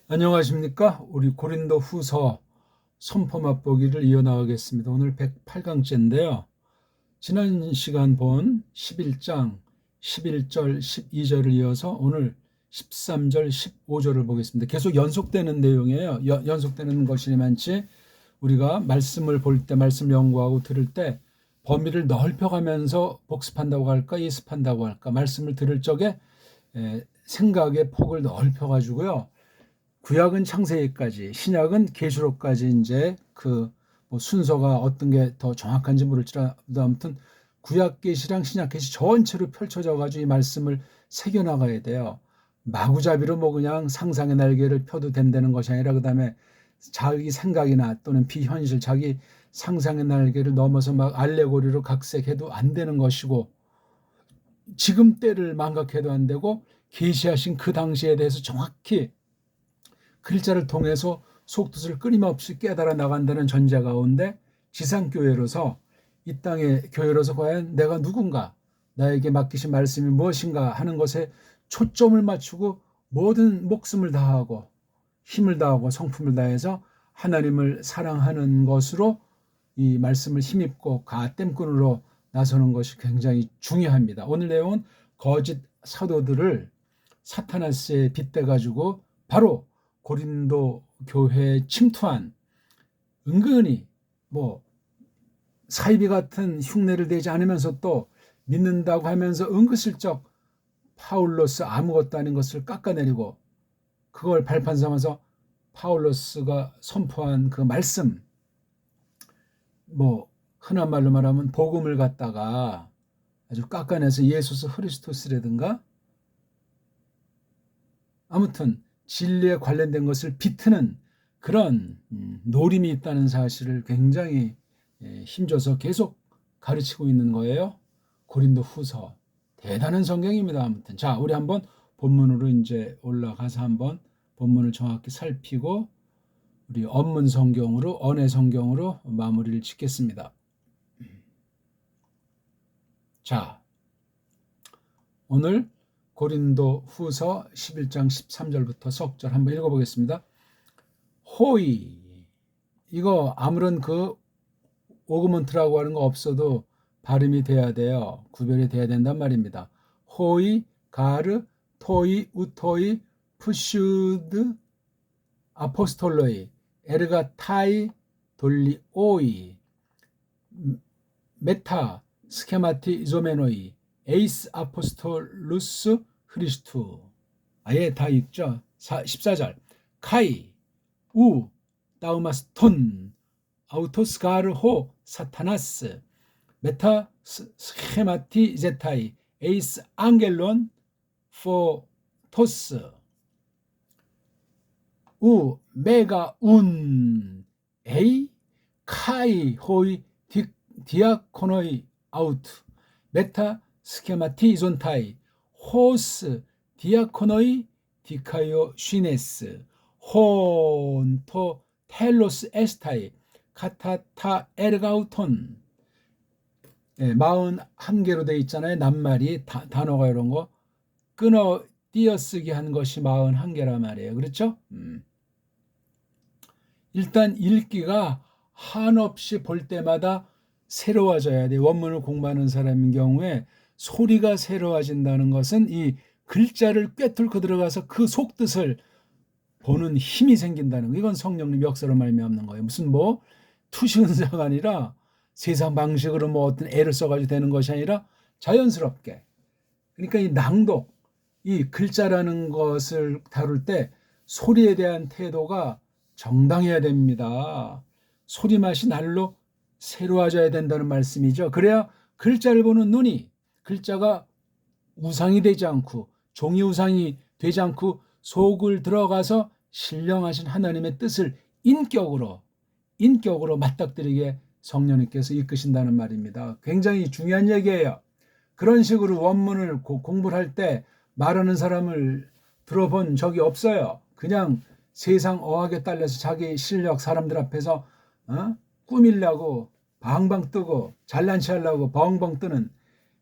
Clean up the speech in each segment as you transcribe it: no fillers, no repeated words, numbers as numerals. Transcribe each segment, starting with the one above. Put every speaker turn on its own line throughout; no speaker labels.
안녕하십니까? 우리 고린도 후서 선포 맛보기를 이어나가겠습니다. 오늘 108강째인데요. 지난 시간 본 11장 11절 12절을 이어서 오늘 13절 15절을 보겠습니다. 계속 연속되는 내용이에요. 연속되는 것이 많지 우리가 말씀을 볼 때, 말씀 연구하고 들을 때 범위를 넓혀가면서 복습한다고 할까, 예습한다고 할까, 말씀을 들을 적에 생각의 폭을 넓혀가지고요. 구약은 창세기까지, 신약은 계시록까지 이제 뭐 순서가 어떤 게 더 정확한지 모를지라도 아무튼 구약 계시랑 신약 계시 전체로 펼쳐져 가지고 이 말씀을 새겨 나가야 돼요. 마구잡이로 뭐 그냥 상상의 날개를 펴도 된다는 것이 아니라 그다음에 자기 생각이나 또는 비현실, 자기 상상의 날개를 넘어서 막 알레고리로 각색해도 안 되는 것이고, 지금 때를 망각해도 안 되고, 계시하신 그 당시에 대해서 정확히 글자를 통해서 속뜻을 끊임없이 깨달아 나간다는 전제 가운데 지상교회로서, 이 땅의 교회로서 과연 내가 누군가, 나에게 맡기신 말씀이 무엇인가 하는 것에 초점을 맞추고 모든 목숨을 다하고 힘을 다하고 성품을 다해서 하나님을 사랑하는 것으로 이 말씀을 힘입고 가땜꾼으로 나서는 것이 굉장히 중요합니다. 오늘 내용은 거짓 사도들을 사타나스에 빗대가지고 바로 고린도 교회에 침투한, 은근히 뭐 사이비 같은 흉내를 내지 않으면서 또 믿는다고 하면서 은근슬쩍 파울로스 아무것도 아닌 것을 깎아내리고 그걸 발판 삼아서 파울로스가 선포한 그 말씀, 뭐 흔한 말로 말하면 복음을 갖다가 아주 깎아내서 예수스 흐리스토스라든가 아무튼 진리에 관련된 것을 비트는 그런 노림이 있다는 사실을 굉장히 힘줘서 계속 가르치고 있는 거예요. 고린도 후서 대단한 성경입니다. 아무튼 자, 우리 한번 본문으로 이제 올라가서 한번 본문을 정확히 살피고 우리 언문 성경으로, 언해 성경으로 마무리를 짓겠습니다. 자, 오늘 고린도 후서 11장 13절부터 석절 한번 읽어보겠습니다. 호의, 이거 아무런 그 오그먼트라고 하는 거 없어도 발음이 돼야 돼요. 구별이 돼야 된단 말입니다. 호의, 가르, 토이, 우토이, 푸슈드, 아포스톨로이, 에르가타이, 돌리오이, 메타, 스케마티, 이소메노이, 에이스 아포스톨루스 크리스투. 아예 다 읽죠. 14절. 카이, 우, 다우마스톤, 아우토스가르호, 사타나스, 메타, 스케마티, 제타이, 에이스 앙겔론, 포토스, 우, 메가, 운, 에이, 카이, 호이, 디아코노이, 아우트, 메타, 스케마티 존타이, 호스, 디아코노이, 디카이오 쉬네스, 혼토, 텔로스 에스타이, 카타타 에르가우톤. 41개로 되어 있잖아요. 낱말이 단어가 이런 거 끊어 띄어쓰기 한 것이 41개란 말이에요. 그렇죠? 일단 읽기가 한없이 볼 때마다 새로워져야 돼. 원문을 공부하는 사람인 경우에 소리가 새로워진다는 것은 이 글자를 꿰뚫고 들어가서 그 속뜻을 보는 힘이 생긴다는 거. 이건 성령님 역사로 말미암는 거예요. 무슨 뭐 투시 은사가 아니라 세상 방식으로 뭐 어떤 애를 써가지고 되는 것이 아니라 자연스럽게. 그러니까 이 낭독, 이 글자라는 것을 다룰 때 소리에 대한 태도가 정당해야 됩니다. 소리 맛이 날로 새로워져야 된다는 말씀이죠. 그래야 글자를 보는 눈이, 글자가 우상이 되지 않고 종이 우상이 되지 않고 속을 들어가서 신령하신 하나님의 뜻을 인격으로 맞닥뜨리게 성령님께서 이끄신다는 말입니다. 굉장히 중요한 얘기예요. 그런 식으로 원문을 공부를 할 때 말하는 사람을 들어본 적이 없어요. 그냥 세상 어학에 딸려서 자기 실력 사람들 앞에서 꾸밀려고 방방 뜨고 잘난 체 하려고 벙벙 뜨는,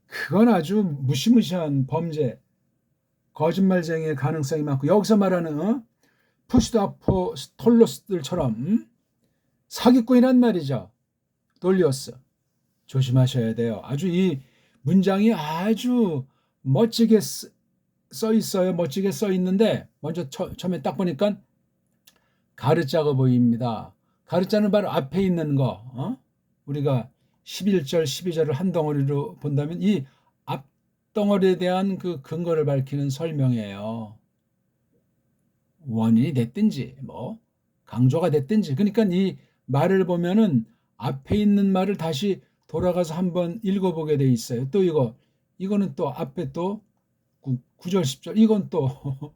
그건 아주 무시무시한 범죄, 거짓말쟁이의 가능성이 많고, 여기서 말하는 푸시다포톨로스들처럼 사기꾼이란 말이죠. 돌리오스. 조심하셔야 돼요. 아주 이 문장이 아주 멋지게 써 있어요. 멋지게 써 있는데 먼저 처음에 딱 보니까 가르자가 보입니다. 가르자는 바로 앞에 있는 거. 우리가 11절, 12절을 한 덩어리로 본다면 이 앞덩어리에 대한 그 근거를 밝히는 설명이에요. 원인이 됐든지 뭐 강조가 됐든지, 그러니까 이 말을 보면은 앞에 있는 말을 다시 돌아가서 한번 읽어보게 돼 있어요. 또 이거는 또 앞에 또 9절 10절 이건 또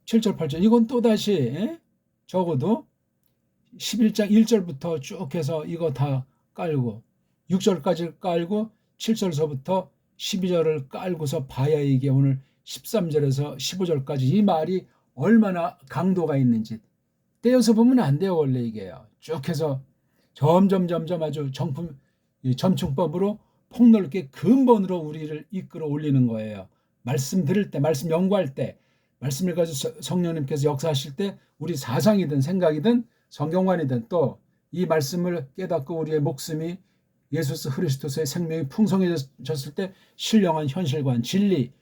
7절 8절 이건 또 다시 적어도 11장 1절부터 쭉 해서 이거 다 깔고 6절까지 깔고 7절서부터 12절을 깔고서 봐야 이게 오늘 13절에서 15절까지 이 말이 얼마나 강도가 있는지 떼어서 보면 안 돼요. 원래 이게요. 쭉 해서 점점 아주 점층법으로 폭넓게 근본으로 우리를 이끌어 올리는 거예요. 말씀 들을 때, 말씀 연구할 때, 말씀을 가지고 성령님께서 역사하실 때 우리 사상이든 생각이든 성경관이든 또 이 말씀을 깨닫고 우리의 목숨이 예수 그리스도의 생명이 풍성해졌을 때 신령한 현실관, 진리,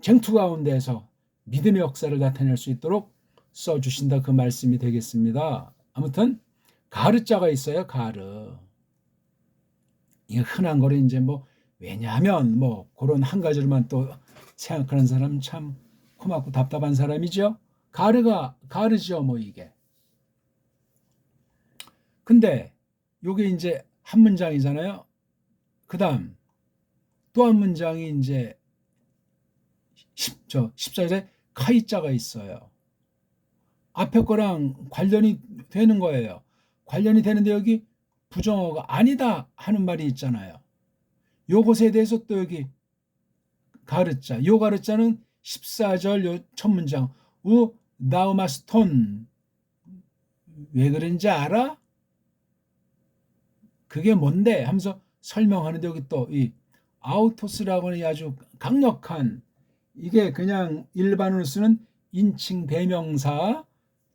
쟁투 가운데에서 믿음의 역사를 나타낼 수 있도록 써주신다, 그 말씀이 되겠습니다. 아무튼 가르자가 있어요. 가르. 이게 흔한 거를 이제 뭐 왜냐하면 뭐 그런 한 가지로만 또 생각하는 사람 참 고맙고 답답한 사람이죠. 가르죠 뭐 이게. 근데 요게 이제 한 문장이잖아요. 그다음 또 한 문장이 이제 14절에 카이자가 있어요. 앞에 거랑 관련이 되는 거예요. 관련이 되는데 여기 부정어가 아니다 하는 말이 있잖아요. 요것에 대해서 또 여기 가르자. 요 가르자는 14절 요 첫 문장 우 나우마스톤 왜 그런지 알아? 그게 뭔데? 하면서 설명하는데 여기 또 이 아우토스라고 하는 아주 강력한, 이게 그냥 일반으로 쓰는 인칭 대명사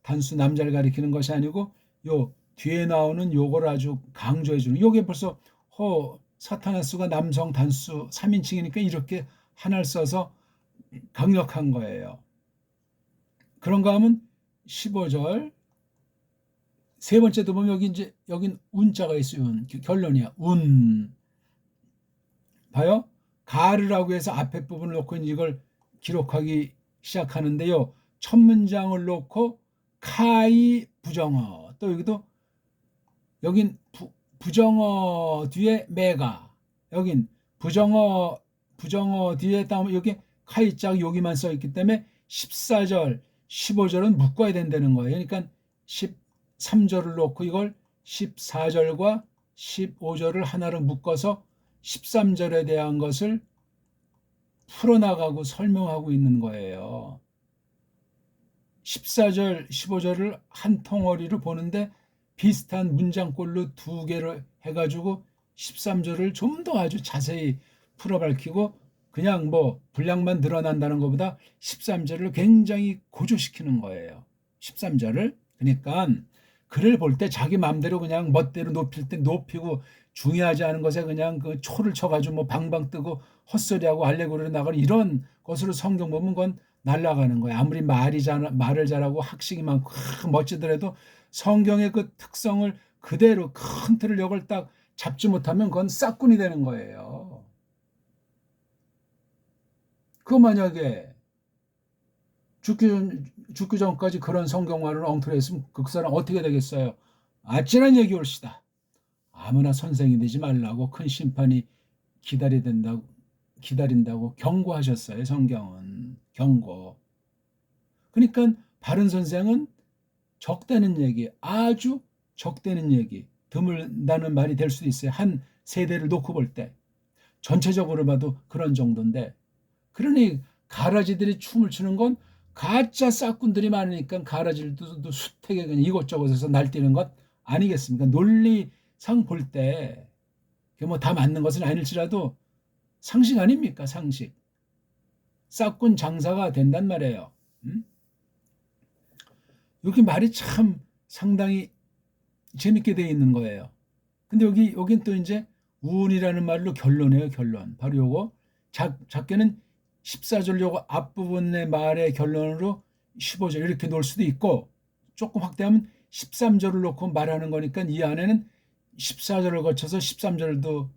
단수 남자를 가리키는 것이 아니고 요 뒤에 나오는 요걸 아주 강조해 주는, 요게 벌써 사타나스가 남성 단수 3인칭이니까 이렇게 하나를 써서 강력한 거예요. 그런가 하면 15절 세 번째도 보면 여기 이제 여긴 운자가 있어요. 결론이야. 운. 봐요. 가르라고 해서 앞에 부분을 놓고 이걸 기록하기 시작하는데요. 첫 문장을 놓고 카이 부정어. 또 여기도 여긴 부정어 뒤에 메가. 여긴 부정어 뒤에 다음에 여기 카이짝 여기만 써 있기 때문에 14절, 15절은 묶어야 된다는 거예요. 그러니까 13절을 놓고 이걸 14절과 15절을 하나로 묶어서 13절에 대한 것을 풀어나가고 설명하고 있는 거예요. 14절, 15절을 한 덩어리로 보는데 비슷한 문장꼴로 두 개를 해가지고 13절을 좀 더 아주 자세히 풀어 밝히고 그냥 뭐 분량만 늘어난다는 것보다 13절을 굉장히 고조시키는 거예요. 13절을. 그러니까 글을 볼 때 자기 마음대로 그냥 멋대로 높일 때 높이고 중요하지 않은 것에 그냥 그 초를 쳐가지고 뭐 방방 뜨고 헛소리하고 알레고리로 나가는 이런 것으로 성경 보면 그건 날아가는 거예요. 아무리 말을 잘하고 학식이 많고 멋지더라도 성경의 그 특성을 그대로 큰 틀을 이걸 딱 잡지 못하면 그건 싹군이 되는 거예요. 그거 만약에 죽기 전까지 그런 성경말을 엉터리 했으면 그 사람 어떻게 되겠어요? 아찔한 얘기 올시다. 아무나 선생이 되지 말라고 큰 심판이 기다린다고 경고하셨어요. 성경은 경고. 그러니까 바른 선생은 적대는 얘기, 아주 적대는 얘기, 드물다는 말이 될 수도 있어요. 한 세대를 놓고 볼 때 전체적으로 봐도 그런 정도인데, 그러니 가라지들이 춤을 추는 건 가짜 싹꾼들이 많으니까 가라지들도 수택에 그냥 이곳저곳에서 날뛰는 것 아니겠습니까? 논리상 볼 때 뭐 다 맞는 것은 아닐지라도 상식 아닙니까? 상식. 싹꾼 장사가 된단 말이에요. 여기 말이 참 상당히 재밌게 되어 있는 거예요. 근데 여긴 또 이제 운이라는 말로 결론이에요, 결론. 바로 요거. 작게는 14절 요거 앞부분의 말의 결론으로 15절 이렇게 놓을 수도 있고, 조금 확대하면 13절을 놓고 말하는 거니까 이 안에는 14절을 거쳐서 13절도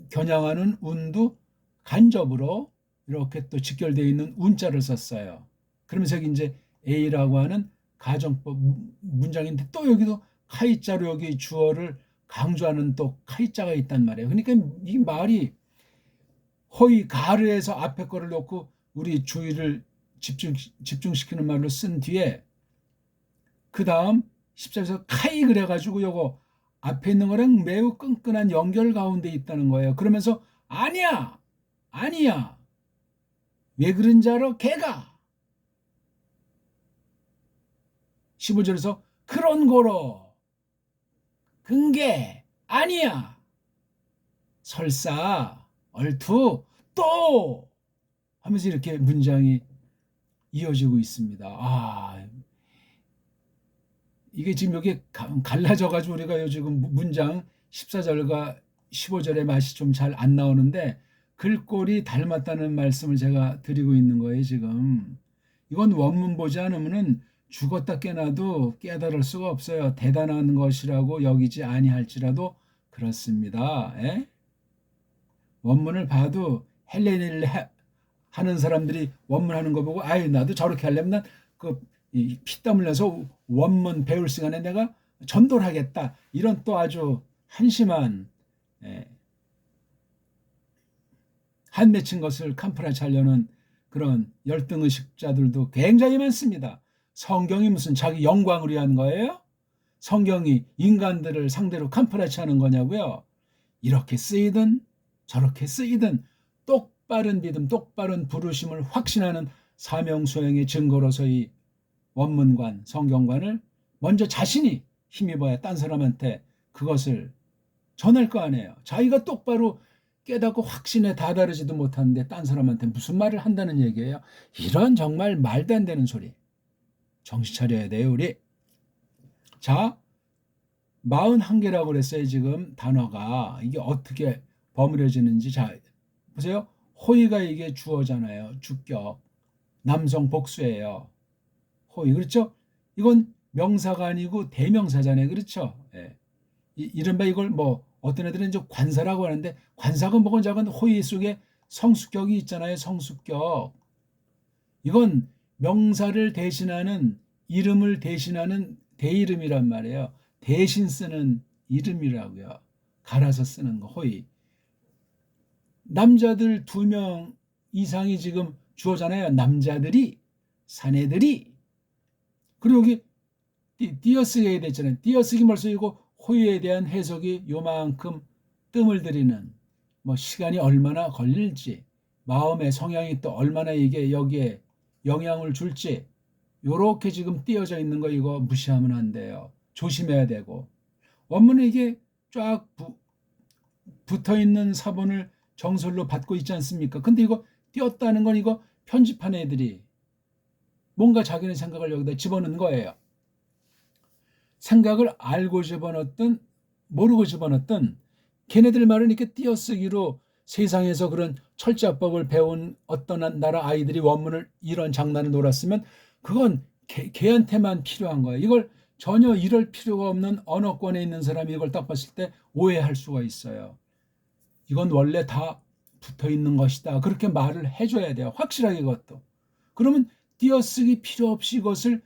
겨냥하는 운도 간접으로 이렇게 또 직결되어 있는 운자를 썼어요. 그러면서 여기 이제 A라고 하는 가정법 문장인데 또 여기도 카이자로 여기 주어를 강조하는 또 카이자가 있단 말이에요. 그러니까 이 말이 허위 가르에서 앞에 거를 놓고 우리 주의를 집중시키는 말로 쓴 뒤에 그 다음 14절에서 카이 그래가지고 요거 앞에 있는 거랑 매우 끈끈한 연결 가운데 있다는 거예요. 그러면서 아니야 왜 그런 줄 알아 걔가 15절에서 그런 거로 근게 아니야 설사 얼투 또 하면서 이렇게 문장이 이어지고 있습니다. 이게 지금 여기 갈라져 가지고 우리가 지금 문장 14절과 15절의 맛이 좀 잘 안 나오는데 글꼴이 닮았다는 말씀을 제가 드리고 있는 거예요, 지금. 이건 원문 보지 않으면은 죽었다 깨나도 깨달을 수가 없어요. 대단한 것이라고 여기지 아니할지라도 그렇습니다. 에? 원문을 봐도 헬레니를 하는 사람들이 원문하는 거 보고 아유 나도 저렇게 하려면 난 피땀 흘려서 원문 배울 시간에 내가 전도를 하겠다. 이런 또 아주 한심한 한 맺힌 것을 캄프라치 하려는 그런 열등의식자들도 굉장히 많습니다. 성경이 무슨 자기 영광을 위한 거예요? 성경이 인간들을 상대로 캄프라치 하는 거냐고요? 이렇게 쓰이든 저렇게 쓰이든 똑바른 믿음, 똑바른 부르심을 확신하는 사명 수행의 증거로서의 원문관, 성경관을 먼저 자신이 힘입어야 딴 사람한테 그것을 전할 거 아니에요. 자기가 똑바로 깨닫고 확신에 다다르지도 못하는데 딴 사람한테 무슨 말을 한다는 얘기예요. 이런 정말 말도 안 되는 소리. 정신 차려야 돼요, 우리. 자, 41개라고 그랬어요, 지금 단어가. 이게 어떻게 버무려지는지. 자, 보세요. 호의가 이게 주어잖아요. 주격. 남성 복수예요. 호의. 그렇죠? 이건 명사가 아니고 대명사잖아요. 그렇죠? 예. 이른바 이걸 어떤 애들은 이제 관사라고 하는데 관사가 뭐건 작은 호의 속에 성수격이 있잖아요. 성수격. 이건 명사를 대신하는 이름을 대신하는 대이름이란 말이에요. 대신 쓰는 이름이라고요. 갈아서 쓰는 거 호의. 남자들 2명 이상이 지금 주어잖아요. 남자들이 사내들이 그리고 여기 띄어쓰기가 됐잖아요. 띄어쓰기 벌써 이거 호의에 대한 해석이 요만큼 뜸을 들이는 시간이 얼마나 걸릴지 마음의 성향이 또 얼마나 이게 여기에 영향을 줄지 요렇게 지금 띄어져 있는 거 이거 무시하면 안 돼요. 조심해야 되고 원문에 이게 쫙 붙어있는 사본을 정설로 받고 있지 않습니까? 근데 이거 띄었다는 건 이거 편집한 애들이 뭔가 자기네 생각을 여기다 집어넣은 거예요. 생각을 알고 집어넣든 모르고 집어넣든 걔네들 말은 이렇게 띄어쓰기로 세상에서 그런 철자법을 배운 어떤 나라 아이들이 원문을 이런 장난을 놀았으면 그건 걔한테만 필요한 거예요. 이걸 전혀 이럴 필요가 없는 언어권에 있는 사람이 이걸 딱 봤을 때 오해할 수가 있어요. 이건 원래 다 붙어있는 것이다. 그렇게 말을 해줘야 돼요. 확실하게 그것도. 그러면 띄어쓰기 필요 없이 이것을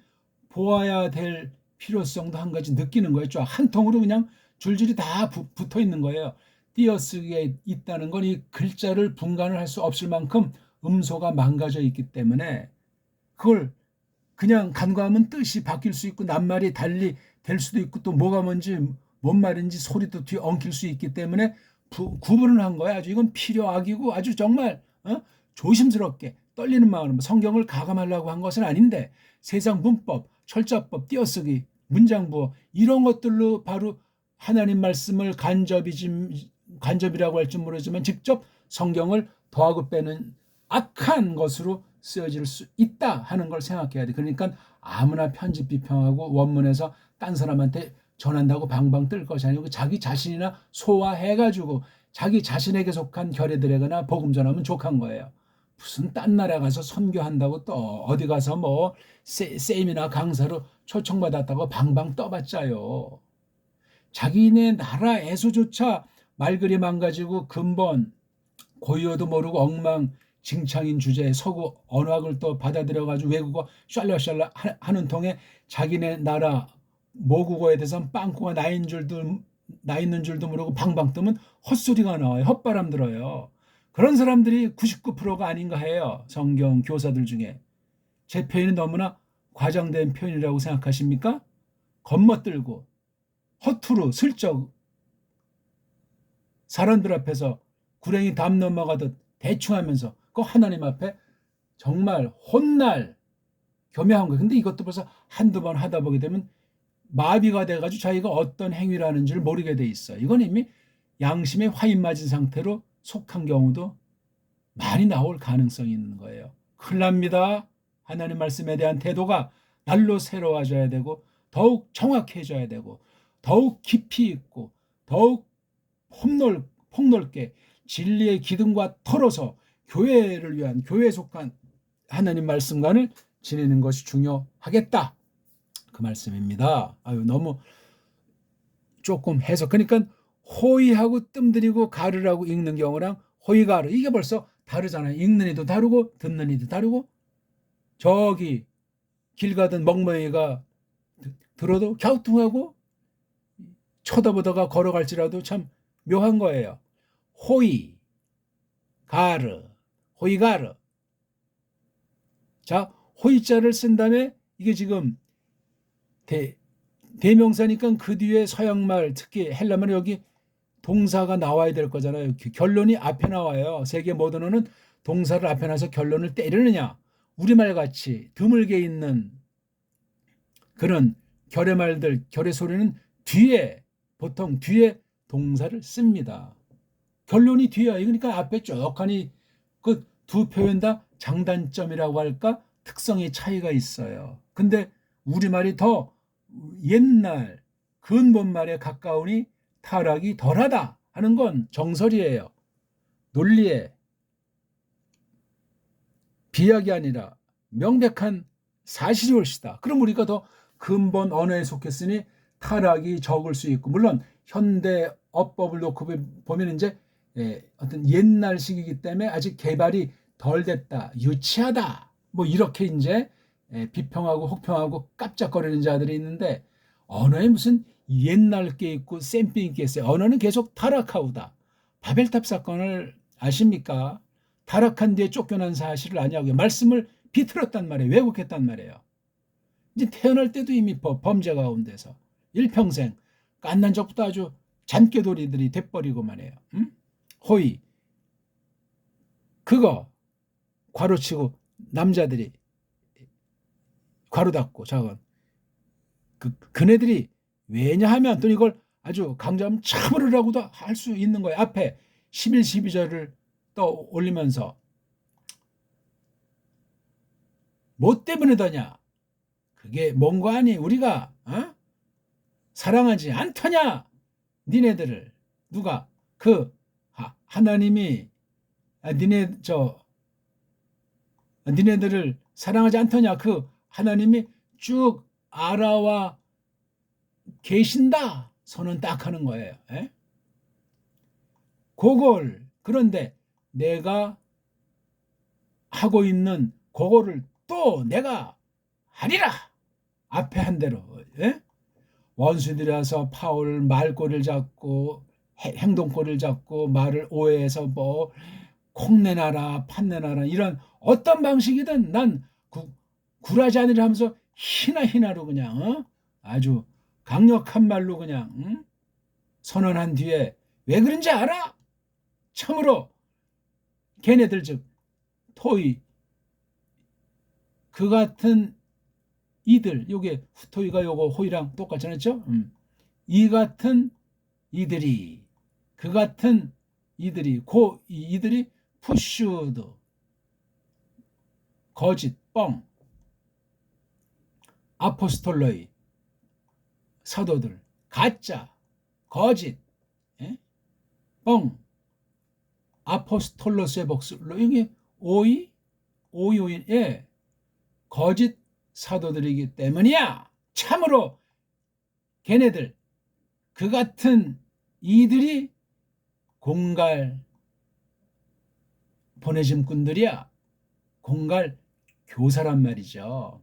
보아야 될 필요성도 한 가지 느끼는 거예요. 쫙 한 통으로 그냥 줄줄이 다 붙어 있는 거예요. 띄어쓰기에 있다는 건 이 글자를 분간을 할 수 없을 만큼 음소가 망가져 있기 때문에 그걸 그냥 간과하면 뜻이 바뀔 수 있고 낱말이 달리 될 수도 있고 또 뭐가 뭔지 뭔 말인지 소리도 뒤에 엉킬 수 있기 때문에 구분을 한 거예요. 아주 이건 필요악이고 아주 정말 조심스럽게 떨리는 마음으로 성경을 가감하려고 한 것은 아닌데 세상 문법, 철자법, 띄어쓰기, 문장부어 이런 것들로 바로 하나님 말씀을 간접이라고 할지 모르지만 직접 성경을 더하고 빼는 악한 것으로 쓰여질 수 있다 하는 걸 생각해야 돼. 그러니까 아무나 편집 비평하고 원문에서 딴 사람한테 전한다고 방방 뜰 것이 아니고 자기 자신이나 소화해가지고 자기 자신에게 속한 결의들에게나 복음 전하면 족한 거예요. 무슨 딴 나라 가서 선교한다고 또 어디 가서 뭐 세미나 강사로 초청받았다고 방방 떠봤자요. 자기네 나라에서조차 말글이 망가지고 근본 고유어도 모르고 엉망진창인 주제에 서구 언어학을 또 받아들여가지고 외국어 샬라샬라 하는 통에 자기네 나라 모국어에 대해서는 빵꾸가 나 있는 줄도 모르고 방방 뜨면 헛소리가 나와요. 헛바람 들어요. 그런 사람들이 99%가 아닌가 해요. 성경 교사들 중에. 제 표현이 너무나 과장된 표현이라고 생각하십니까? 겉멋들고 허투루 슬쩍 사람들 앞에서 구렁이 담 넘어가듯 대충 하면서 그 하나님 앞에 정말 혼날 교묘한 거예요. 근데 이것도 벌써 한두 번 하다 보게 되면 마비가 돼가지고 자기가 어떤 행위를 하는지를 모르게 돼 있어요. 이건 이미 양심에 화인 맞은 상태로 속한 경우도 많이 나올 가능성이 있는 거예요. 큰일 납니다. 하나님 말씀에 대한 태도가 날로 새로워져야 되고 더욱 정확해져야 되고 더욱 깊이 있고 더욱 폭넓게 진리의 기둥과 털어서 교회를 위한 교회에 속한 하나님 말씀관을 지내는 것이 중요하겠다. 그 말씀입니다. 너무 조금 해서 그러니까 호의하고 뜸들이고 가르라고 읽는 경우랑 호의가르 이게 벌써 다르잖아요. 읽는 이도 다르고 듣는 이도 다르고 저기 길 가던 멍멍이가 들어도 갸우뚱하고 쳐다보다가 걸어갈지라도 참 묘한 거예요. 호의, 가르, 호의가르. 자, 호의자를 쓴 다음에 이게 지금 대명사니까 그 뒤에 서양말 특히 헬라말은 여기 동사가 나와야 될 거잖아요. 결론이 앞에 나와요. 세계 모든 언어는 동사를 앞에 놔서 결론을 때리느냐. 우리말같이 드물게 있는 그런 결의말들, 결의 소리는 뒤에 보통 뒤에 동사를 씁니다. 결론이 뒤야. 그러니까 앞에 쭉하니 그 두 표현 다 장단점이라고 할까 특성의 차이가 있어요. 근데 우리말이 더 옛날 근본말에 가까우니 타락이 덜하다 하는 건 정설이에요. 논리의 비약이 아니라 명백한 사실이 옳시다. 그럼 우리가 더 근본 언어에 속했으니 타락이 적을 수 있고 물론 현대 어법을 놓고 보면 이제 어떤 옛날식이기 때문에 아직 개발이 덜 됐다, 유치하다 뭐 이렇게 이제 비평하고 혹평하고 깜짝거리는 자들이 있는데 언어에 무슨 옛날 게 있고 쌤삥 게 있어요. 언어는 계속 타락하오다. 바벨탑 사건을 아십니까? 타락한 뒤에 쫓겨난 사실을 아냐고요. 말씀을 비틀었단 말이에요. 왜곡했단 말이에요. 이제 태어날 때도 이미 범죄 가운데서 일평생 깐난 적부터 아주 잔꾀돌이들이 돼버리고 말이에요. 호의 그거 괄호치고 남자들이 괄호 닫고 저건 그네들이 왜냐하면 또 이걸 아주 강조하면 참으르라고도 할 수 있는 거예요. 앞에 11, 12절을 또 올리면서 뭐 때문에더냐? 그게 뭔가 아니 우리가 사랑하지 않더냐? 니네들을 누가 그 하나님이 니네들을 사랑하지 않더냐? 그 하나님이 쭉 알아와 계신다. 선언 딱 하는 거예요. 그걸 그런데 내가 하고 있는 그거를 또 내가 하리라. 앞에 한 대로 원수들이라서 파울 말꼬리를 잡고 행동꼬리를 잡고 말을 오해해서 뭐 콩내놔라 판내놔라 이런 어떤 방식이든 난 굴하지 않으려 하면서 희나로 그냥 아주 강력한 말로 그냥 선언한 뒤에 왜 그런지 알아? 참으로 걔네들 즉 토이 그 같은 이들 요게 토이가 요거 호이랑 똑같지 않았죠? 이 같은 이들이 그 같은 이들이 이들이 푸슈드 거짓, 뻥, 아포스톨로이, 사도들, 가짜, 거짓, 예? 뻥, 아포스톨로스의 복수로 이게 오이, 예, 거짓 사도들이기 때문이야. 참으로 걔네들, 그 같은 이들이 공갈 보내심꾼들이야. 공갈 교사란 말이죠.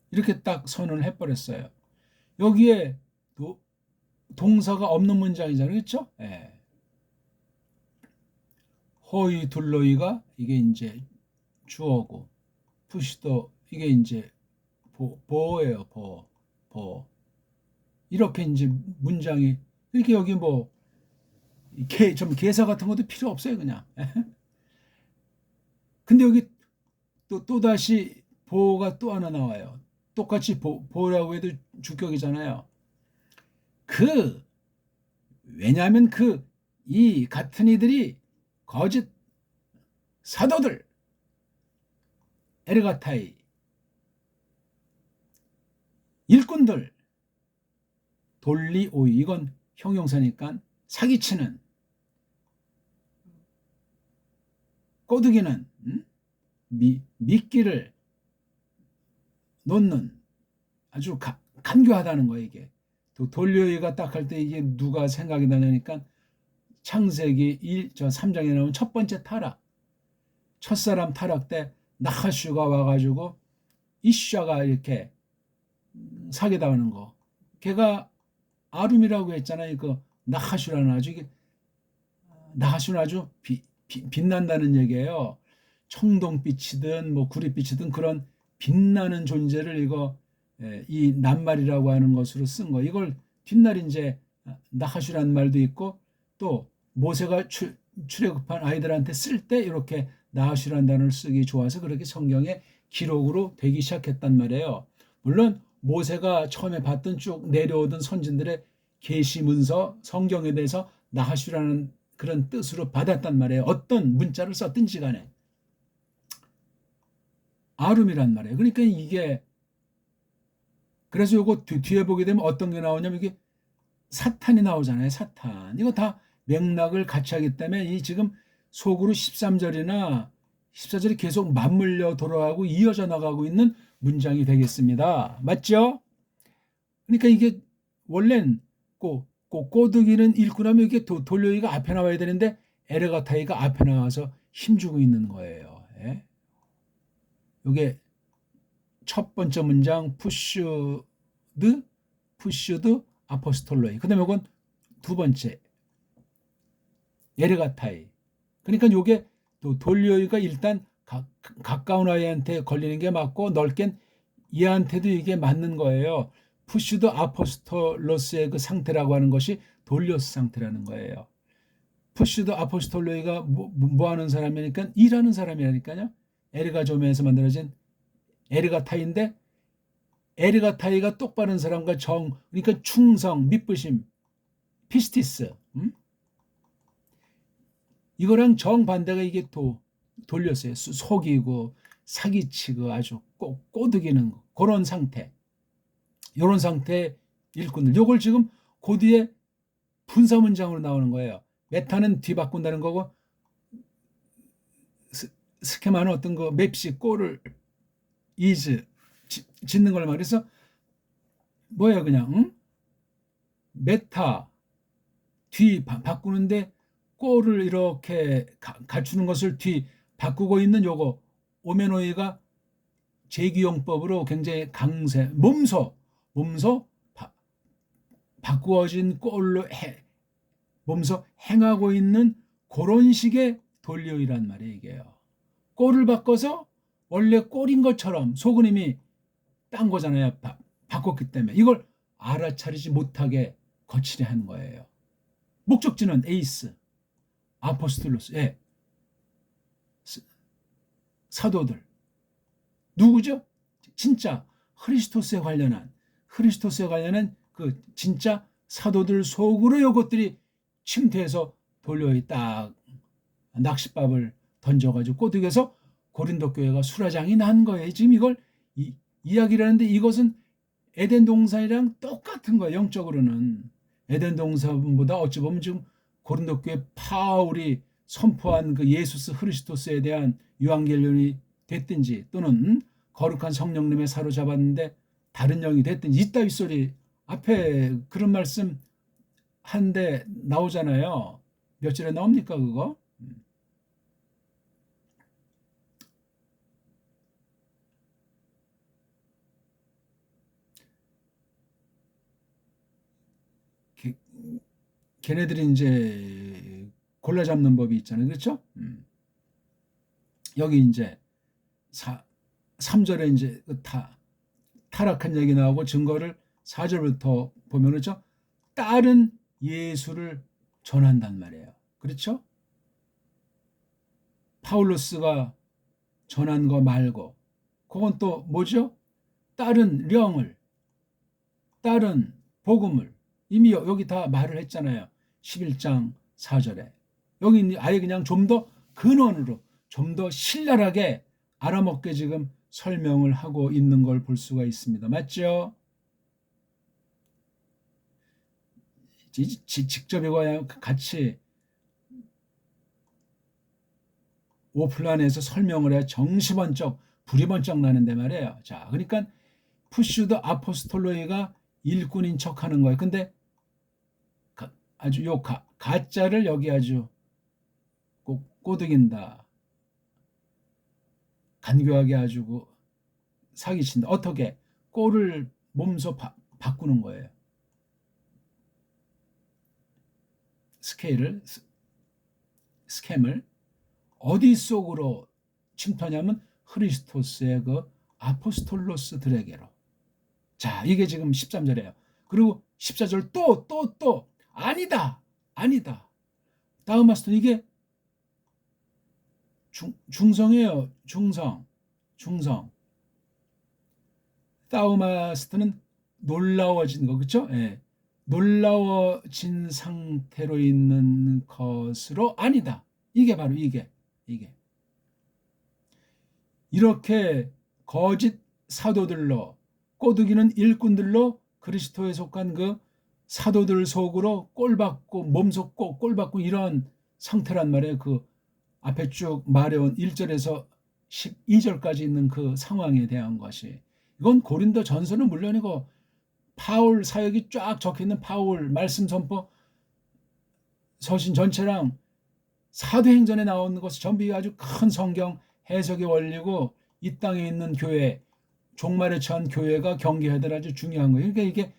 이렇게 딱 선언을 해버렸어요. 여기에 동사가 없는 문장이잖아요. 그렇죠? 예. 호의 둘로이가 이게 이제 주어고, 푸시도 이게 이제 보예요. 보. 이렇게 이제 문장이 이렇게 여기 뭐 좀 개사 같은 것도 필요 없어요. 그냥. 근데 여기 또다시 보가 또 하나 나와요. 똑같이 보라고 해도 주격이잖아요. 왜냐하면 이 같은 이들이 거짓 사도들, 에르가타이, 일꾼들, 돌리오이, 이건 형용사니까 사기치는, 꼬드기는, 미끼를 놓는, 아주 간교하다는 거예요. 이게 돌리오이가 딱 할 때 이게 누가 생각이 나냐니까 창세기 3장에 나오는 첫 번째 타락, 첫사람 타락 때 나하슈가 와가지고 이샤가 이렇게 사기당하는 거. 걔가 아름이라고 했잖아요. 나하슈라는 나하슈는 아주 빛난다는 얘기예요. 청동빛이든 뭐 구릿빛이든 그런 빛나는 존재를 이 낱말이라고 하는 것으로 쓴 거. 이걸 뒷날 이제 나하슈라는 말도 있고, 또 모세가 출애굽한 아이들한테 쓸 때 이렇게 나하슈라는 단어를 쓰기 좋아서 그렇게 성경에 기록으로 되기 시작했단 말이에요. 물론 모세가 처음에 봤던 쭉 내려오던 선진들의 계시 문서, 성경에 대해서 나하슈라는 그런 뜻으로 받았단 말이에요. 어떤 문자를 썼든지 간에. 아름이란 말이에요. 그러니까 이게, 그래서 요거 뒤에 보게 되면 어떤 게 나오냐면 이게 사탄이 나오잖아요. 사탄. 이거 다 맥락을 같이 하기 때문에 이 지금 속으로 13절이나 14절이 계속 맞물려 돌아가고 이어져 나가고 있는 문장이 되겠습니다. 맞죠? 그러니까 이게 원래는 꼬드기는 읽고 나면 이게 돌려이가 앞에 나와야 되는데 에르가타이가 앞에 나와서 힘주고 있는 거예요. 예? 이게 첫 번째 문장 푸슈드 아포스톨로이. 그다음에 이건 두 번째 에르가타이. 그러니까 이게 돌려이가 일단 가까운 아이한테 걸리는 게 맞고 넓게 얘한테도 이게 맞는 거예요. 푸슈드 아포스톨로스의 그 상태라고 하는 것이 돌리오스 상태라는 거예요. 푸슈드 아포스톨로이가 뭐 하는 사람이니까 일하는 사람이라니까요. 에르가조메에서 만들어진 에르가타이인데, 에르가타이가 똑바른 사람과 그러니까 충성, 믿부심, 피스티스. 이거랑 정반대가 이게 돌렸어요. 속이고 사기치고 아주 꼬드기는 그런 상태. 이런 상태의 일꾼들. 요걸 지금 그 뒤에 분사 문장으로 나오는 거예요. 메타는 뒤바꾼다는 거고, 스케마는 어떤 거 맵시 꼴을 이즈 짓는 걸 말해서 뭐야 그냥 메타 뒤 바꾸는데 꼴을 이렇게 갖추는 것을 뒤 바꾸고 있는 요거 오메노이가 제기용법으로 굉장히 강세 몸소 바꾸어진 꼴로 몸소 행하고 있는 그런 식의 돌리오이란 말이에요. 이게요. 꼴을 바꿔서 원래 꼴인 것처럼 속은 이미 딴 거잖아요. 바꿨기 때문에 이걸 알아차리지 못하게 거치려 하는 거예요. 목적지는 에이스, 아포스톨로스, 예. 사도들. 누구죠? 진짜 크리스토스에 관련한 그 진짜 사도들 속으로 이것들이 침투해서 돌려이 딱 낚싯밥을 던져가지고 꼬드겨서 고린도 교회가 수라장이 난 거예요. 지금 이걸 이야기를 하는데 이것은 에덴 동산이랑 똑같은 거예요. 영적으로는. 에덴 동산보다 어찌 보면 지금 고린도 교회 바울이 선포한 그 예수스 그리스도스에 대한 유앙겔리온이 됐든지 또는 거룩한 성령님에 사로잡았는데 다른 영이 됐든지 이따위 소리 앞에 그런 말씀 한데 나오잖아요. 몇 절에 나옵니까 그거? 걔네들이 이제 골라 잡는 법이 있잖아요. 그렇죠? 여기 이제 3절에 이제 타락한 얘기 나오고 증거를 4절부터 보면 그렇죠? 다른 예수를 전한단 말이에요. 그렇죠? 파울로스가 전한 거 말고 그건 또 뭐죠? 다른 령을 다른 복음을 이미 여기 다 말을 했잖아요. 11장 4절에. 여기 아예 그냥 좀 더 근원으로 좀 더 신랄하게 알아먹게 지금 설명을 하고 있는 걸 볼 수가 있습니다. 맞죠? 직접 이거 같이 오프라인에서 설명을 해야 정시 번쩍 불이 번쩍 나는데 말이에요. 자, 그러니까 푸슈드 아포스톨로이가 일꾼인 척하는 거예요. 근데 아주 요 가짜를 여기 아주 꼬드긴다. 간교하게 아주 사기친다. 어떻게? 꼴을 몸소 바꾸는 거예요. 스캠을 어디 속으로 침투하냐면 크리스토스의 그 아포스톨로스들에게로. 자, 이게 지금 13절이에요. 그리고 14절 또 아니다. 다음 마스터 이게 중성이에요. 중성. 다우마스트는 놀라워진 거, 그렇죠? 예. 놀라워진 상태로 있는 것으로 아니다. 이게 바로 이게. 이렇게 거짓 사도들로 꼬드기는 일꾼들로 그리스도에 속한 그 사도들 속으로 꼴받고 몸속 꼴받고 이런 상태란 말이에요. 그 앞에 쭉 말해온 1절에서 12절까지 있는 그 상황에 대한 것이. 이건 고린도 전서는 물론이고 파울 사역이 쫙 적혀있는 파울 말씀 선포 서신 전체랑 사도행전에 나오는 것이 전부 아주 큰 성경 해석의 원리고 이 땅에 있는 교회 종말에 처한 교회가 경계하더라 아주 중요한 거예요. 그러니까 이게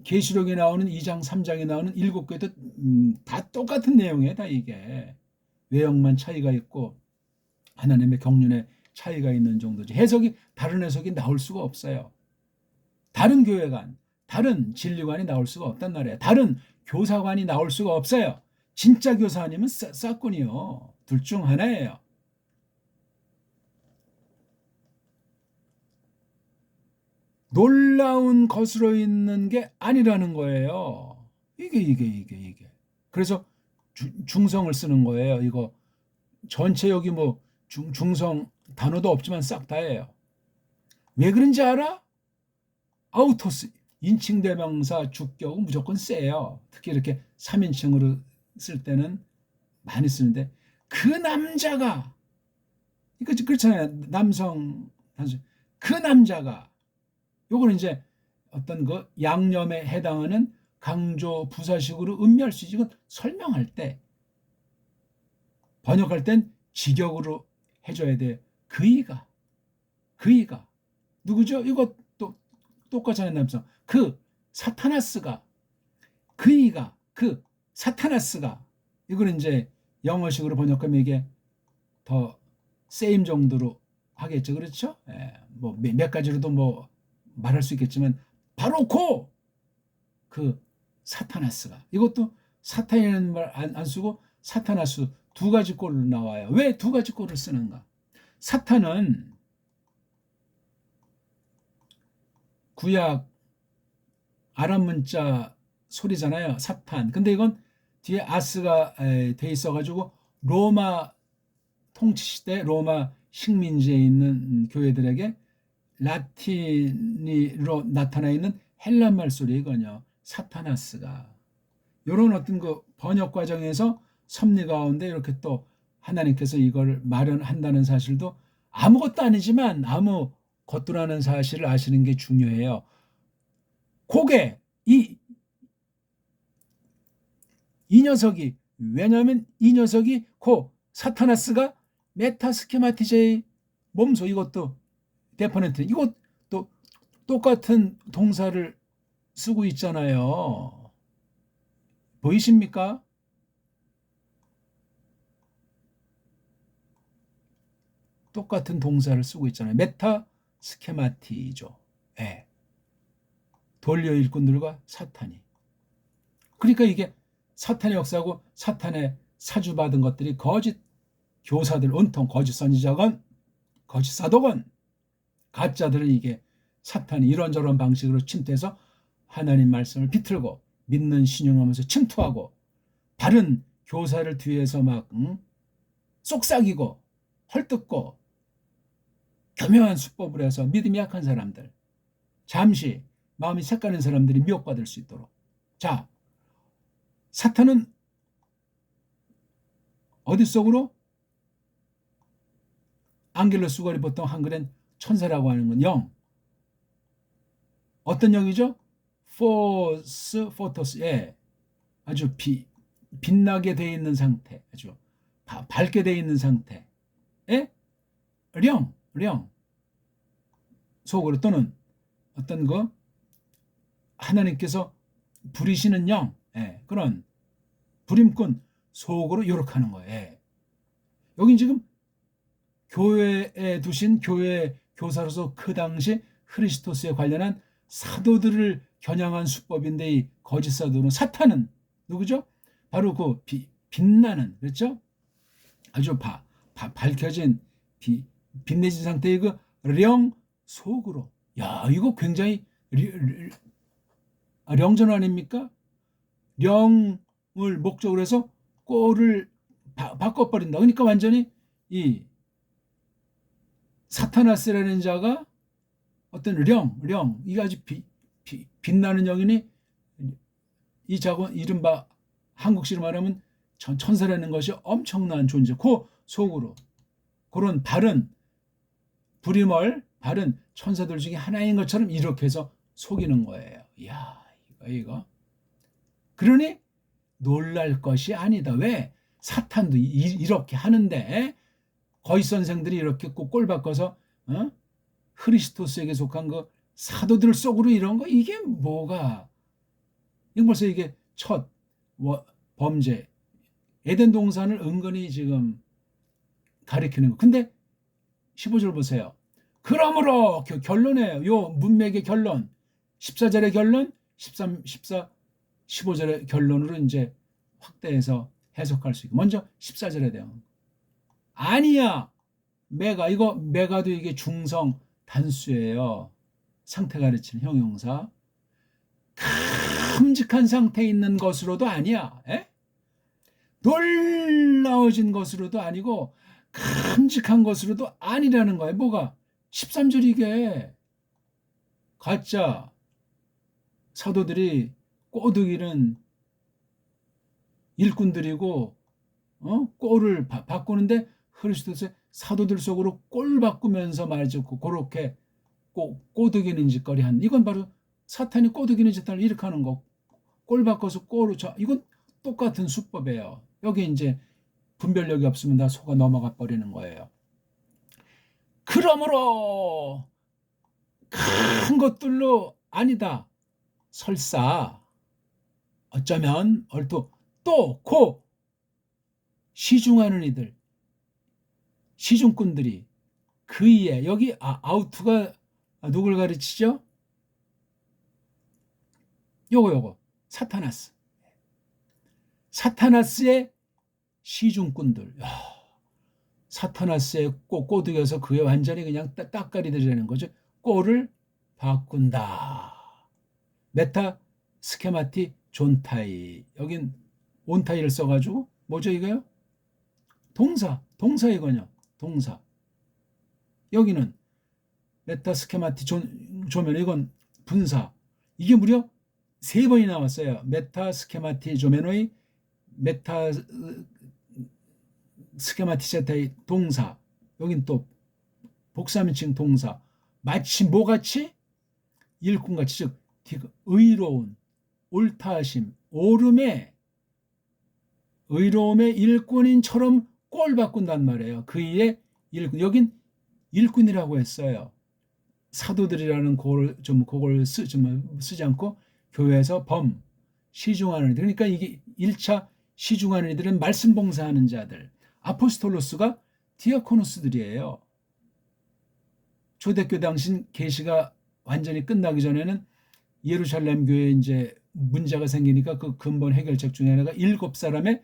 계시록에 나오는 2장 3장에 나오는 7교회도 다 똑같은 내용이에요. 다 이게 외형만 차이가 있고 하나님의 경륜에 차이가 있는 정도지 해석이 다른 해석이 나올 수가 없어요. 다른 교회관 다른 진리관이 나올 수가 없단 말이에요. 다른 교사관이 나올 수가 없어요. 진짜 교사 아니면 싹군이요. 둘 중 하나예요. 놀라운 것으로 있는 게 아니라는 거예요. 이게. 그래서 중성을 쓰는 거예요. 이거 전체 여기 뭐 중성 단어도 없지만 싹 다예요. 왜 그런지 알아? 아우토스 인칭 대명사 주격은 무조건 세요. 특히 이렇게 3인칭으로 쓸 때는 많이 쓰는데 그 남자가 그렇잖아요. 남성 그 남자가 요거는 이제 어떤 그 양념에 해당하는 강조 부사식으로 음미할 수 있지. 이건 설명할 때 번역할 땐 직역으로 해줘야 돼. 그이가 누구죠? 이거 또 똑같잖아요. 남성 그 사타나스가 그이가 그 사타나스가 이거는 이제 영어식으로 번역하면 이게 더 세임 정도로 하겠죠. 그렇죠? 예, 뭐 몇 가지로도 뭐 말할 수 있겠지만 바로 그 사타나스가 이것도 사탄이라는 말 안 쓰고 사타나스 두 가지 꼴로 나와요. 왜 두 가지 꼴을 쓰는가? 사탄은 구약 아람 문자 소리잖아요. 사탄. 근데 이건 뒤에 아스가 돼 있어가지고 로마 통치 시대 로마 식민지에 있는 교회들에게 라틴어로 나타나 있는 헬란 말소리거든요. 사타나스가. 이런 어떤 그 번역 과정에서 섭리 가운데 이렇게 또 하나님께서 이걸 마련한다는 사실도 아무것도 아니지만 아무것도라는 사실을 아시는 게 중요해요. 그게 이 녀석이, 왜냐하면 이 녀석이 사타나스가 메타스케마티제의 몸소, 이것도 데퍼넌트, 이것도 똑같은 동사를 쓰고 있잖아요. 보이십니까? 똑같은 동사를 쓰고 있잖아요. 메타스케마티죠. 예. 돌려 일꾼들과 사탄이. 그러니까 이게 사탄의 역사고, 사탄의 사주받은 것들이 거짓 교사들, 온통 거짓 선지자건 거짓 사도건 가짜들은 이게 사탄이 이런저런 방식으로 침투해서 하나님 말씀을 비틀고 믿는 신용하면서 침투하고 바른 교사를 뒤에서 막 쏙삭이고 헐뜯고 교묘한 수법을 해서 믿음이 약한 사람들, 잠시 마음이 색가는 사람들이 미혹받을 수 있도록. 자, 사탄은 어디 속으로? 앙겔로스걸이 보통 한글엔 천사라고 하는 건 영. 어떤 영이죠? 포토스. 예. 아주 빛나게 돼 있는 상태. 아주 밝게 돼 있는 상태. 예? 령. 속으로, 또는 어떤 하나님께서 부리시는 영. 예. 그런 부림꾼 속으로 요렇하는 거예요. 예. 여긴 지금 교회에 두신 교회 교사로서 그 당시 크리스토스에 관련한 사도들을 겨냥한 수법인데, 이 거짓 사도는, 사탄은 누구죠? 바로 그 빛나는, 그렇죠? 아주 밝혀진 빛내진 상태의 그 령 속으로. 야, 이거 굉장히 령전 아닙니까? 령을 목적으로 해서 꼴을 바꿔버린다. 그러니까 완전히 이 사타나스라는 자가 어떤 이게 아주 빛나는 영이니, 이 자가 이른바 한국식으로 말하면 천사라는 것이 엄청난 존재. 그 속으로 그런 바른 천사들 중에 하나인 것처럼 이렇게 해서 속이는 거예요. 이야, 이거. 그러니 놀랄 것이 아니다. 왜? 사탄도 이렇게 하는데 거짓 선생들이 이렇게 꼴 바꿔서 크리스토스에게 속한 그 사도들 속으로 이런 거, 이게 뭐가? 이거 벌써 이게 첫 범죄. 에덴 동산을 은근히 지금 가리키는 거. 근데 15절 보세요. 그러므로 결론에, 요 문맥의 결론, 14절의 결론, 13, 14, 15절의 결론으로 이제 확대해서 해석할 수 있고, 먼저 14절에 대한 아니야. 메가도 이게 중성 단수예요. 상태 가르치는 형용사. 큼직한 상태에 있는 것으로도 아니야. 에? 놀라워진 것으로도 아니고 큼직한 것으로도 아니라는 거예요. 뭐가? 13절 이게 가짜 사도들이 꼬드기는 일꾼들이고 꼴을 바꾸는데, 그리스도의 사도들 속으로 꼴 바꾸면서 말이죠. 그렇게 꼬드기는 짓거리 한, 이건 바로 사탄이 꼬드기는 짓을 이렇게 하는 거. 꼴 바꿔서 꼴로 이건 똑같은 수법이에요. 여기 이제 분별력이 없으면 다 속아 넘어가 버리는 거예요. 그러므로 큰 것들로 아니다. 설사 어쩌면 또 시중하는 이들, 시중꾼들이 그이에, 여기 아우트가 누굴 가르치죠? 요거 사타나스의 시중꾼들. 사타나스의 꼬드겨서 그게 완전히 그냥 따까리들이 되는 거죠. 꼴을 바꾼다. 메타 스케마티 존타이. 여긴 온타이를 써가지고 뭐죠 이거요? 동사 이거요. 동사. 여기는 메타스케마티 조면, 이건 분사. 이게 무려 3번이 나왔어요. 메타스케마티 조메노의 메타스케마티제타의 동사. 여긴 또 복사명칭 동사. 마치 뭐같이? 일꾼같이, 즉 의로운, 옳다하심, 의로움의 일꾼인처럼 꼴 바꾼단 말이에요. 그의 일꾼. 여긴 일꾼이라고 했어요. 사도들이라는 그걸 쓰지 않고 교회에서 시중하는 이들. 그러니까 이게 1차 시중하는 이들은 말씀 봉사하는 자들. 아포스톨로스가 디아코노스들이에요. 초대교회 당시 계시가 완전히 끝나기 전에는 예루살렘 교회에 이제 문제가 생기니까 그 근본 해결책 중에 하나가 7사람의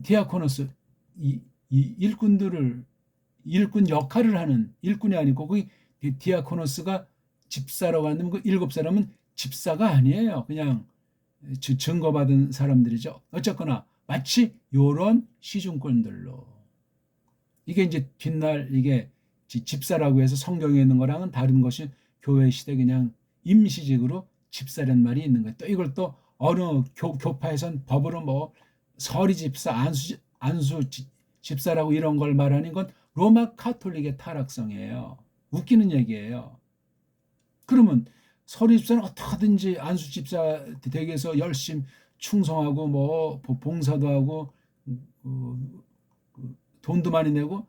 디아코노스, 이 일꾼들을, 일꾼 역할을 하는, 일꾼이 아니고 거기 디아코노스가 집사라고 하면 그 7사람은 집사가 아니에요. 그냥 증거받은 사람들이죠. 어쨌거나 마치 요런 시중꾼들로. 이게 이제 뒷날 이게 집사라고 해서 성경에 있는 거랑은 다른 것이 교회 시대 그냥 임시직으로 집사란 말이 있는 거예요. 또 이걸 또 어느 교파에선 법으로 뭐 서리 집사, 안수 집사라고 이런 걸 말하는 건 로마 카톨릭의 타락성이에요. 웃기는 얘기예요. 그러면 서리 집사는 어떻게든지 안수 집사 되기 위해서 열심히 충성하고 뭐 봉사도 하고 돈도 많이 내고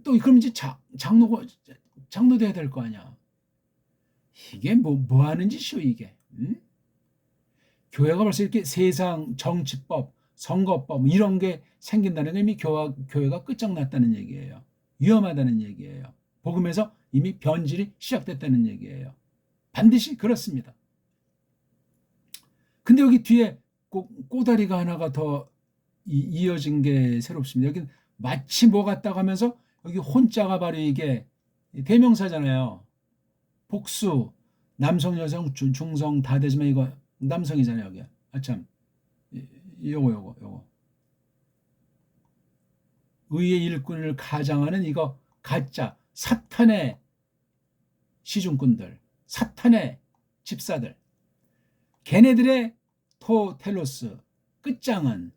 또 그럼 이제 장로 돼야 될 거 아니야. 이게 뭐 하는 짓이오 이게. 응? 교회가 벌써 이렇게 세상 정치법, 선거법 이런 게 생긴다는 게 이미 교회가 끝장났다는 얘기예요. 위험하다는 얘기예요. 복음에서 이미 변질이 시작됐다는 얘기예요. 반드시 그렇습니다. 근데 여기 뒤에 꼬다리가 하나가 더 이어진 게 새롭습니다. 여기는 마치 뭐 같다고 하면서 여기 혼자가 바로 이게 대명사잖아요. 복수, 남성, 여성, 중성 다 되지만 이거 남성이잖아요. 여기. 참. 요거. 의의 일꾼을 가장하는 이거 가짜 사탄의 시중꾼들, 사탄의 집사들. 걔네들의 토텔로스 끝장은,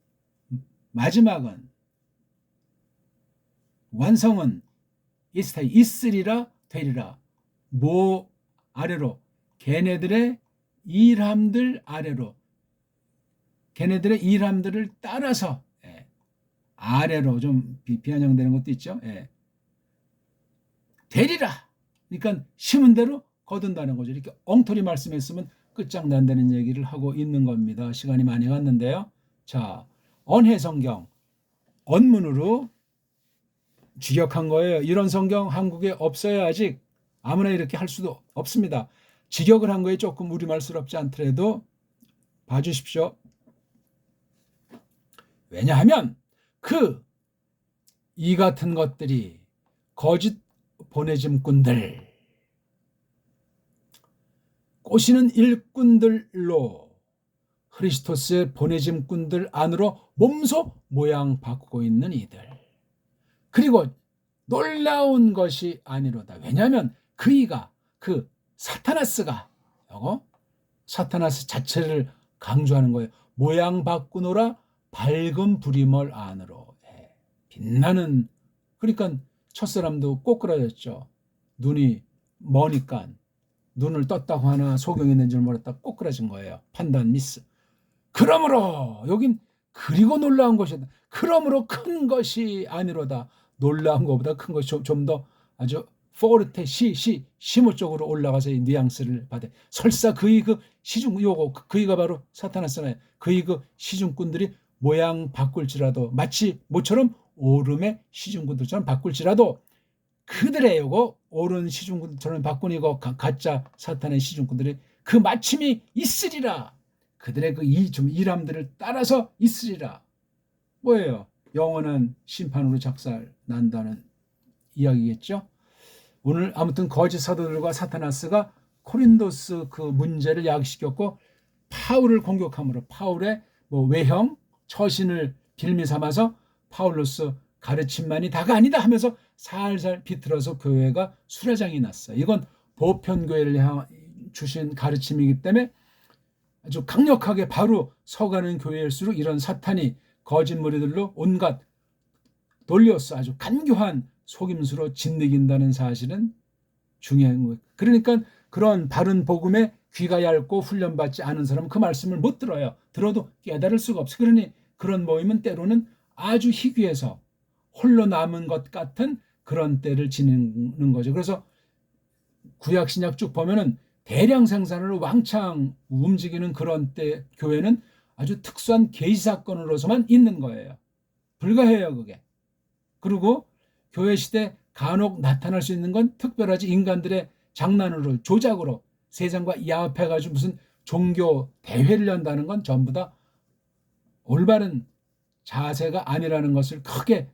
마지막은, 완성은 있으리라 되리라. 뭐 아래로? 걔네들의 일함들 아래로, 걔네들의 일함들을 따라서, 아래로 좀 비아냥되는 것도 있죠. 되리라. 그러니까 심은 대로 거둔다는 거죠. 이렇게 엉터리 말씀했으면 끝장난다는 얘기를 하고 있는 겁니다. 시간이 많이 갔는데요. 자, 언해성경, 언문으로 직역한 거예요. 이런 성경 한국에 없어요. 아직 아무나 이렇게 할 수도 없습니다. 직역을 한 거에 조금 우리말스럽지 않더라도 봐주십시오. 왜냐하면 이 같은 것들이 거짓 보내짐꾼들, 꼬시는 일꾼들로 크리스토스의 보내짐꾼들 안으로 몸소 모양 바꾸고 있는 이들. 그리고 놀라운 것이 아니로다. 왜냐하면 사타나스가 사타나스 자체를 강조하는 거예요. 모양 바꾸노라 밝은 불임을 안으로. 빛나는. 그러니까 첫사람도 꼬꾸라졌죠. 눈이 머니까 눈을 떴다고 하나 소경했는 줄 몰랐다 꼬꾸라진 거예요. 판단 미스. 그러므로 여긴 그리고 놀라운 것이다. 그러므로 큰 것이 아니로다. 놀라운 것보다 큰 것이 좀 더 아주 포르테 시모 쪽으로 올라가서 이 뉘앙스를 받아. 설사 그이가 바로 사타나스나요. 시중꾼들이 모양 바꿀지라도, 마치 모처럼 오름의 시중꾼들처럼 바꿀지라도 그들의 옳은 시중꾼들처럼 바꾼 이거 가짜 사탄의 시중꾼들이 그 마침이 있으리라. 그들의 일함들을 따라서 있으리라. 뭐예요? 영원한 심판으로 작살난다는 이야기겠죠. 오늘 아무튼 거짓 사도들과 사타나스가 코린도스 그 문제를 야기시켰고 파울을 공격함으로 파울의 외형, 처신을 빌미 삼아서 파울로스 가르침만이 다가 아니다 하면서 살살 비틀어서 교회가 수레장이 났어요. 이건 보편교회를 주신 가르침이기 때문에 아주 강력하게 바로 서가는 교회일수록 이런 사탄이 거짓 무리들로 온갖 돌려서 아주 간교한 속임수로 짓이긴다는 사실은 중요한 거예요. 그러니까 그런 바른 복음에 귀가 얇고 훈련받지 않은 사람은 그 말씀을 못 들어요. 들어도 깨달을 수가 없어요. 그러니 그런 모임은 때로는 아주 희귀해서 홀로 남은 것 같은 그런 때를 지내는 거죠. 그래서 구약 신약 쭉 보면은 대량 생산으로 왕창 움직이는 그런 때 교회는 아주 특수한 계시 사건으로서만 있는 거예요. 불가해요, 그게. 그리고 교회 시대 간혹 나타날 수 있는 건 특별하지 인간들의 장난으로 조작으로 세상과 야합해가지고 무슨 종교 대회를 연다는 건 전부 다 올바른 자세가 아니라는 것을 크게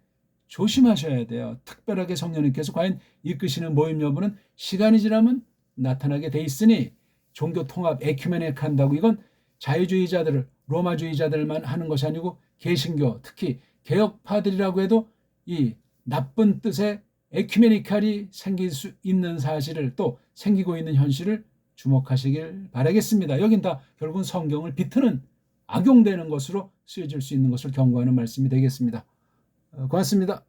조심하셔야 돼요. 특별하게 성령님께서 과연 이끄시는 모임 여부는 시간이 지나면 나타나게 돼 있으니 종교 통합 에큐메닉 한다고 이건 자유주의자들을 로마주의자들만 하는 것이 아니고 개신교 특히 개혁파들이라고 해도 이 나쁜 뜻의 에큐메니칼이 생길 수 있는 사실을 또 생기고 있는 현실을 주목하시길 바라겠습니다. 여긴 다 결국은 성경을 비트는 악용되는 것으로 쓰여질 수 있는 것을 경고하는 말씀이 되겠습니다. 고맙습니다.